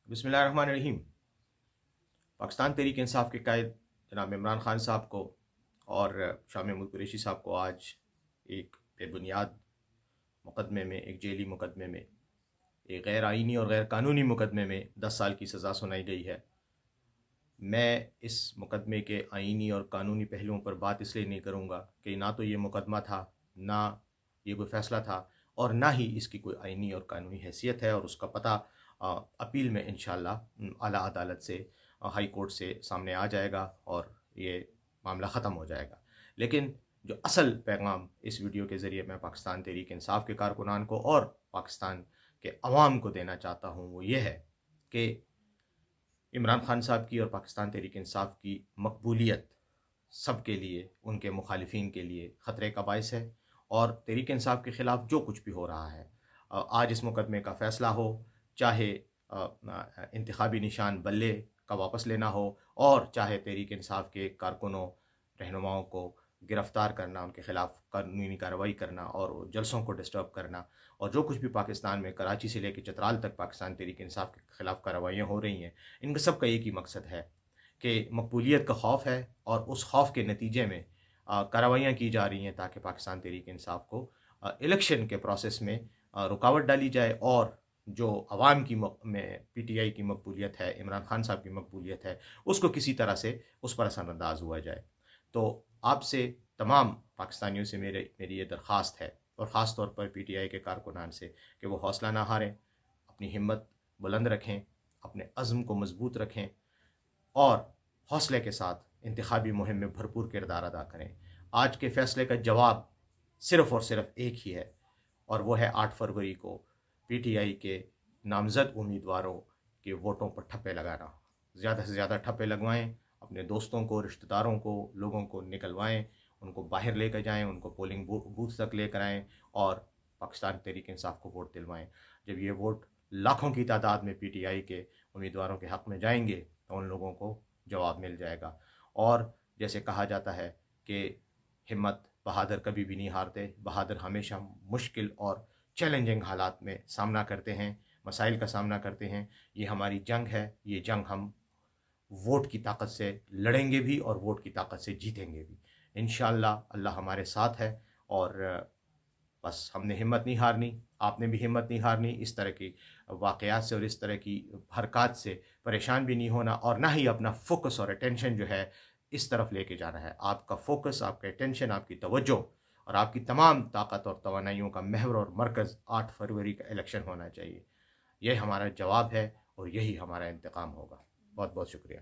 बिस्मिल्लाहिर्रहमानिर्रहीम। पाकिस्तान तहरीक इंसाफ के कायद जनाब इमरान खान साहब को और शाह महमूद कुरैशी साहब को आज एक बेबुनियाद मुकदमे में, एक जेली मुकदमे में, एक गैर आइनी और गैर कानूनी मुकदमे में 10 साल की सज़ा सुनाई गई है। मैं इस मुकदमे के आइनी और कानूनी पहलुओं पर बात इसलिए नहीं करूँगा कि ना तो ये मुकदमा था, ना ये कोई फ़ैसला था, और ना ही इसकी कोई आइनी और कानूनी हैसियत है, और उसका पता अपील में इंशाअल्लाह आला अदालत से, हाई कोर्ट से सामने आ जाएगा और ये मामला ख़त्म हो जाएगा। लेकिन जो असल पैगाम इस वीडियो के ज़रिए मैं पाकिस्तान तहरीक इंसाफ के कारकुनान को और पाकिस्तान के अवाम को देना चाहता हूँ वो ये है कि इमरान खान साहब की और पाकिस्तान तहरीक इंसाफ की मकबूलियत सब के लिए, उनके मुखालिफिन के लिए ख़तरे का बायस है। और तहरीक इंसाफ के ख़िलाफ़ जो कुछ भी हो रहा है, आज इस मुकदमे का फ़ैसला हो, चाहे इंतखाबी निशान बल्ले का वापस लेना हो, और चाहे तहरीक इंसाफ के कारकुनों, रहनुमाओं को गिरफ़्तार करना, उनके ख़िलाफ़ कानूनी कार्रवाई करना और जलसों को डिस्टर्ब करना, और जो कुछ भी पाकिस्तान में कराची से लेकर चतराल तक पाकिस्तान तहरीक इंसाफ के ख़िलाफ़ कार्रवाइयाँ हो रही हैं, इनका सब का एक ही मकसद है कि मकबूलियत का खौफ है, और उस खौफ के नतीजे में कार्रवाइयाँ की जा रही हैं ताकि पाकिस्तान तहरीक इंसाफ को इलेक्शन के प्रोसेस में रुकावट डाली जाए, और जो अवाम की में PTI की मकबूलियत है, इमरान खान साहब की मकबूलियत है, उसको किसी तरह से उस पर असरअंदाज हुआ जाए। तो आपसे, तमाम पाकिस्तानियों से मेरी ये दरख्वास्त है, और ख़ास तौर पर PTI के कारकुनान से, कि वो हौसला ना हारें, अपनी हिम्मत बुलंद रखें, अपने अज़्म को मज़बूत रखें, और हौसले के साथ इंतखाबी मुहिम में भरपूर किरदार अदा करें। आज के फ़ैसले का जवाब सिर्फ़ और सिर्फ एक ही है, और वो है 8 फरवरी को PTI के नामज़द उम्मीदवारों के वोटों पर ठप्पे लगाना। ज़्यादा से ज़्यादा ठप्पे लगवाएं, अपने दोस्तों को, रिश्तेदारों को, लोगों को निकलवाएं, उनको बाहर लेकर जाएं, उनको पोलिंग बूथ तक लेकर आएं, और पाकिस्तान तहरीक इंसाफ को वोट दिलवाएं। जब ये वोट लाखों की तादाद में PTI के उम्मीदवारों के हक़ में जाएंगे तो उन लोगों को जवाब मिल जाएगा। और जैसे कहा जाता है कि हिम्मत बहादुर कभी भी नहीं हारते, बहादुर हमेशा मुश्किल और चैलेंजिंग हालात में सामना करते हैं, मसाइल का सामना करते हैं। ये हमारी जंग है, ये जंग हम वोट की ताकत से लड़ेंगे भी और वोट की ताकत से जीतेंगे भी। इंशाअल्लाह अल्लाह हमारे साथ है, और बस हमने हिम्मत नहीं हारनी, आपने भी हिम्मत नहीं हारनी। इस तरह की वाक़यात से और इस तरह की हरकत से परेशान भी नहीं होना, और ना ही अपना फोकस और अटेंशन जो है इस तरफ लेके जाना है। आपका फोकस, आपका अटेंशन, आपकी तवज्जो और आपकी तमाम ताकत और तवानाइयों का महवर और मरकज़ 8 फरवरी का इलेक्शन होना चाहिए। यह हमारा जवाब है और यही हमारा इंतकाम होगा। बहुत बहुत शुक्रिया।